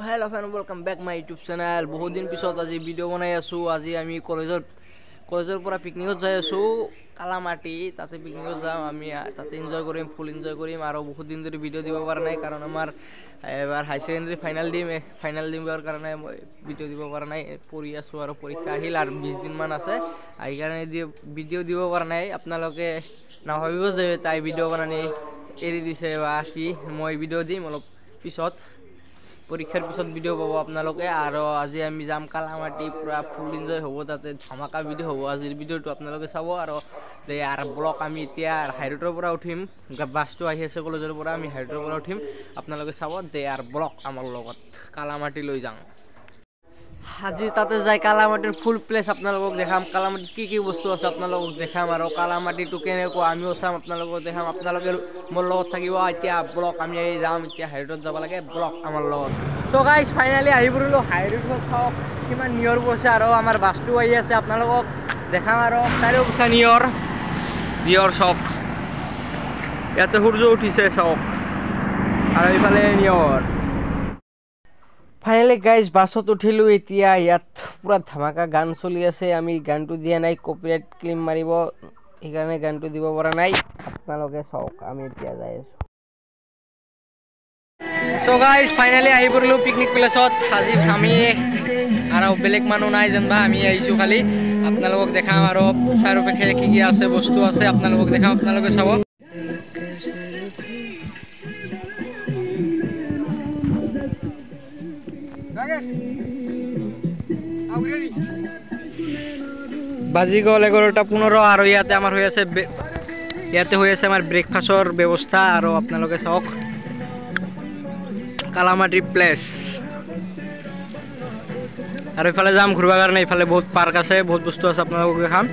Hello friend, welcome back my YouTube channel. বহুত দিন পিছত আজি ভিডিও বনাই আছো। আজি আমি কলেজৰ পৰা পিকনিকত যাই আছো কালামাটি। তাতে পিকনিকত যাম, আমি তাতে এনজয় কৰিম, ফুল এনজয় কৰিম আৰু বহুত দিন ধৰি ভিডিও দিব পৰা নাই কাৰণ আমাৰ এবাৰ হাই সেকেন্ডাৰী ফাইনাল দিমৰ কাৰণে মই ভিডিও দিব পৰা নাই, পঢ়ি আছো আৰু পৰীক্ষা আহিল আৰু 20 দিন মান আছে, এই কাৰণে ভিডিও দিব পৰা নাই। আপোনালোকে নাভাবিব যে তাই ভিডিও বনানি এৰি দিছে বা কি, মই ভিডিও দিম অলপ পিছত, পৰীক্ষাৰ পিছত ভিডিও পাব আপোনালোকে। আৰু আজি আমি যাম কালামাটি, পুৰা ফুল এনজয় হ'ব, তাতে ধামাকা ভিডিও হ'ব। আজিৰ ভিডিওটো আপোনালোকে চাব আৰু ব্লক আমি এতিয়া হাইৰোডৰ পৰা উঠিম, বাছটো আহি আছে কলেজৰ পৰা, আমি হাইৰোডৰ পৰা উঠিম, আপোনালোকে চাব ব্লক আমাৰ লগত কালামাটি লৈ যাম। আজি তাতে যাই কালামাটিৰ ফুল প্লেচ আপোনালোকক দেখাম, কালামাটিত কি বস্তু আছে আপোনালোকক দেখাম আৰু কালামাটিটো কেনেকুৱা আমিও চাম, আপোনালোকক দেখাম। আপোনালোকে মোৰ লগত থাকিব। এতিয়া ব্লক আমি যাম, এতিয়া হাইৰোডত যাব লাগে, ব্লক আমাৰ লগত। চ' গাইজ ফাইনেলি আহি পৰিলোঁ হাইৰোডত। চাওক কিমান নিয়ৰ পৰিছে আৰু আমাৰ বাছটো আহি আছে, আপোনালোকক দেখাম আৰু চাৰিওফালে নিয়ৰ চাওক, ইয়াতে সূৰ্য উঠিছে চাওক আৰু এইফালে নিয়ৰ। ফাইনেলি গাইজ বাছত উঠিলোঁ, এতিয়া ইয়াত পুৰা ধামাকা গান চলি আছে। আমি গানটো দিয়া নাই, কপিৰাইট ক্লেইম মাৰিব, সেইকাৰণে গানটো দিব পৰা নাই। আপোনালোকে চাওক আমি এতিয়া যাই আছোঁ। চ' গাইজ ফাইনেলি আহি পৰিলোঁ পিকনিক প্লেচত। আজি আমি আৰু বেলেগ মানুহ নাই যেনিবা, আমি আহিছোঁ খালি। আপোনালোকক দেখাম আৰু চাৰিওফালে কি আছে বস্তু আছে আপোনালোকক দেখাম, আপোনালোকে চাব। বাজি গ'ল 11:15 আৰু ইয়াতে আমাৰ হৈ আছে আমাৰ ব্ৰেকফাষ্টৰ ব্যৱস্থা আৰু আপোনালোকে চাওক কালামাটি প্লেচ। আৰু ইফালে যাম ঘূৰিব কাৰণে, ইফালে বহুত পাৰ্ক আছে, বহুত বস্তু আছে, আপোনালোকক দেখাম।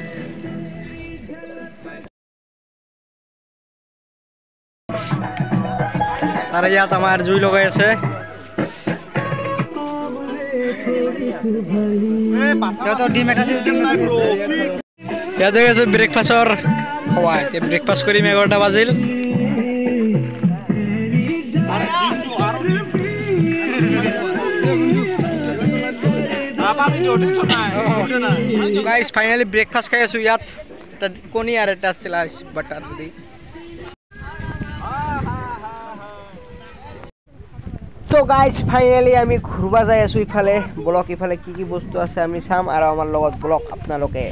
ছাৰে ইয়াত আমাৰ জুই লগাই আছে। ইয়াতে আছে ব্ৰেকফাষ্টৰ খোৱা, এতিয়া ব্ৰেকফাষ্ট কৰিম, 11টা বাজিল। গাইজ ফাইনেলি ব্ৰেকফাষ্ট খাই আছো ইয়াত, এটা কণী আৰু এটা স্লাইচ বাটাৰ দি। তো গাইজ ফাইনেলি আমি ঘূৰিব যাই আছো ইফালে ব্লক, ইফালে কি বস্তু আছে আমি চাম আৰু আমাৰ লগত ব্লক আপোনালোকে।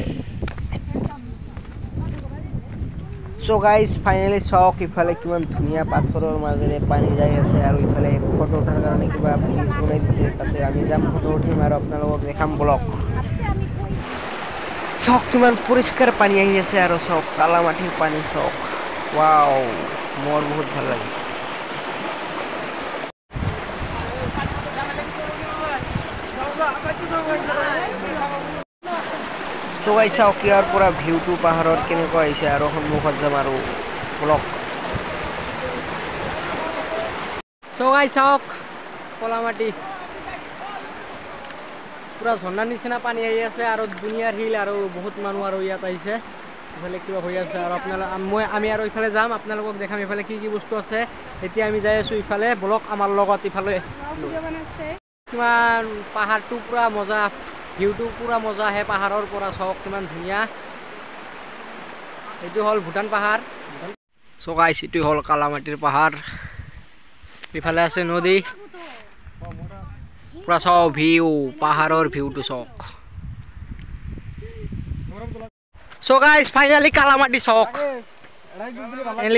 চ' গাইজ ফাইনেলি চাওক ইফালে কিমান ধুনীয়া পাথৰৰ মাজেৰে পানী যাই আছে আৰু ইফালে ফটো উঠাৰ কাৰণে কিবা ব্ৰিজ বনাই দিছে, তাতে আমি যাম, ফটো উঠিম আৰু আপোনালোকক দেখাম ব্লক। চাওক কিমান পৰিষ্কাৰ পানী আহি আছে আৰু চাওক কালামাটিৰ পানী চাওক, ৱাও মোৰ বহুত ভাল লাগিছে। চ' গাইজ চাওক ইয়াৰ পৰা ভিউটো পাহাৰৰ কেনেকুৱা আহিছে আৰু সন্মুখত যাম আৰু ব্লক। চ' গাইজ চাওক কলামাটি পুৰা ঝৰ্ণাৰ নিচিনা পানী আহি আছে আৰু দুনিয়াৰ শিল আৰু বহুত মানুহ আৰু ইয়াত আহিছে, ইফালে কিবা হৈ আছে আৰু আমি আৰু ইফালে যাম, আপোনালোকক দেখাম ইফালে কি বস্তু আছে। এতিয়া আমি যাই আছো ইফালে ব্লক আমাৰ লগত। ইফালে কিমান পাহাৰটো পুৰা মজা, ভিউটো পুৰা মজা আহে পাহাৰৰ পৰা, চাওক কিমান ধুনীয়া। এইটো হ'ল ভূটান পাহাৰ। চ' গাইজ এইটো হ'ল কালামাটিৰ পাহাৰ, ইফালে আছে নদী, পুৰা চাওক ভিউ, পাহাৰৰ ভিউটো চাওক। চ' গাইজ ফাইনেলি কালামাটি চাওক,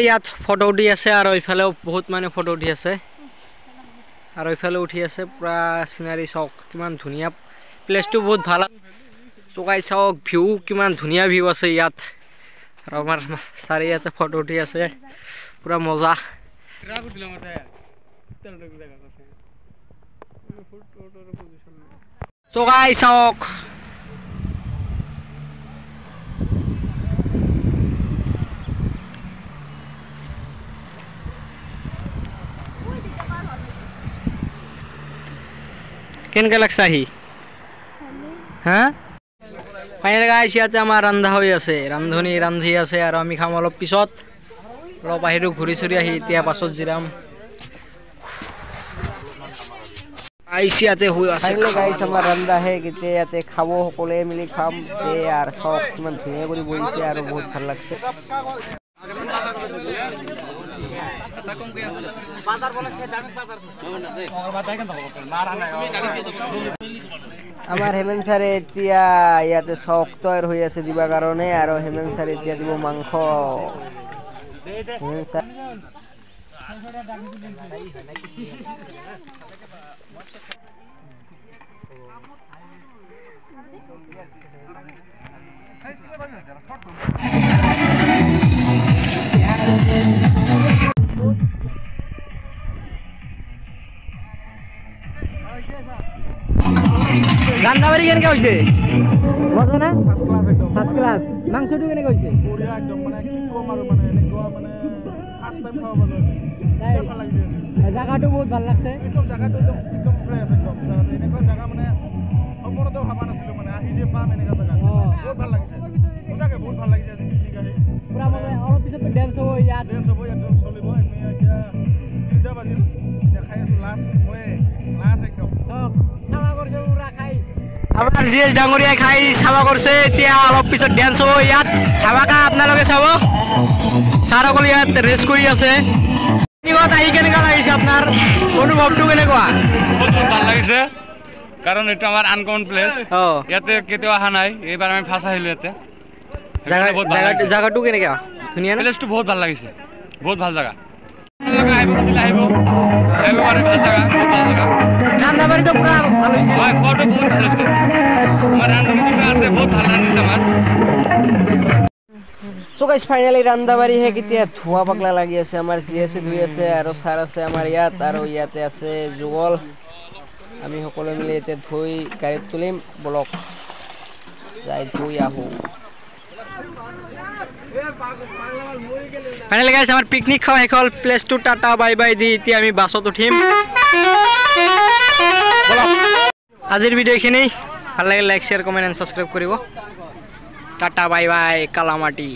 ইয়াত ফটো উঠি আছে আৰু ইফালেও বহুত মানে ফটো উঠি আছে আৰু ইফালে উঠি আছে, পুৰা চিনাৰী চাওক কিমান ধুনীয়া, প্লেচটো বহুত ভাল। চ' গাইজ চাওক ভিউ কিমান ধুনীয়া ভিউ আছে ইয়াত আৰু আমাৰ ছাৰে ইয়াতে ফটো উঠি আছে, পুৰা মজা। চ' গাইজ চাওক কেনেকৈ লাগছে আহি, হা? ফাইনেল গাইজ ইয়াতে আমাৰ ৰন্ধা হৈ আছে, ৰান্ধি আছে আৰু আমি খাম অলপ পিছত। অলপ বাহিৰত ঘূৰি চুৰি আহি এতিয়া বাছত জিৰাম। আইছি ইয়াতে হৈ আছে গাইছ আমাৰ ৰান্ধা হে কেতিয়া ইয়াতে খাব সকলোৱে মিলি খাম আৰু চব কিমান ধুনীয়া কৰি বহিছে আৰু বহুত ভাল লাগছে আমাৰ হেমেন ছাৰে এতিয়া ইয়াতে চক তৈয়াৰ হৈ আছে দিবা কাৰণে আৰু হেমেন ছাৰে এতিয়া দিব মাংস হেমেন ছাৰ ৰান্নাবাড়ি কেনেকে হইছে মজা না ফাৰ্স্ট ক্লাস মাংসটো কেনেকে হইছে বঢ়িয়া একদম মানে কি কম আৰু মানে এনেকুৱা মানে ফার্স্ট টাইম খাব পালো ভাল লাগিছে জায়গাটো বহুত ভাল লাগছে একদম জায়গাটো একদম ফ্ৰেছ একদম এনেকুৱা জায়গা মানে সপোনতেও ভাবা নাছিলো মানে আহি যে পাম এনেকুৱা জায়গা বহুত ভাল লাগিছে সঁচাকে বহুত ভাল লাগিছে আজি পিকনিক আহি পুৰা মানে অলপ পিছত ডেন্স হ'ব ইয়াত চলিব আমি এতিয়া 3টা বাজিল দেখাই আছো লাষ্ট একদম চাবা কৰিছে পুৰা খাই আমাৰ জিএছ ডাঙৰীয়া খাই চাবা কৰিছে এতিয়া অলপ পিছত ডেন্স হ'ব ইয়াত খাবাকা আপোনালোকে চাব ছাৰসকল ইয়াত ৰেষ্ট কৰি আছে আহি কেনেকুৱা লাগিছে আপোনাৰ অনুভৱটো কেনেকুৱা বহুত ভাল লাগিছে কাৰণ এইটো আমাৰ আনকমন প্লেচ ইয়াতে কেতিয়াও অহা নাই এইবাৰ আমি ফাৰ্ষ্ট আহিলো ইয়াতে জাগাটো কেনেকুৱা ধুনীয়া প্লেচটো বহুত ভাল লাগিছে বহুত ভাল জাগা আহিব পাৰে ভাল জাগা বহুত ভাল জাগা ৰান্ধাবাৰীটো পুৰা ভাল হৈছে হয় খোৱাটো বহুত ভাল হৈছে আমাৰ ৰান্ধনি আছে বহুত ভাল ৰান্ধিছে আমাৰ সো গাইস ফাইনালি ৰান্ধাবাৰী হে কেতিয়া ধোৱা পাগলা লাগি আছে আমাৰ জিএসি ধুই আছে আৰু ছাৰ আছে আমাৰ ইয়াত আৰু ইয়াতে আছে যুগল আমি সকলোৱে মিলি এতিয়া ধুই গাড়ীত তুলিম ব্লক যাই ধুই আহো ফাইনালি গাইস আমাৰ পিকনিক খাওয়া শেষ হল প্লেসটো টাটা বাই বাই দি এতিয়া আমি বাছত উঠিম আজিৰ ভিডিও এইখিনি ভাল লাগিলে like share comment and subscribe কৰিব টাটা বাই বাই কালামাটি।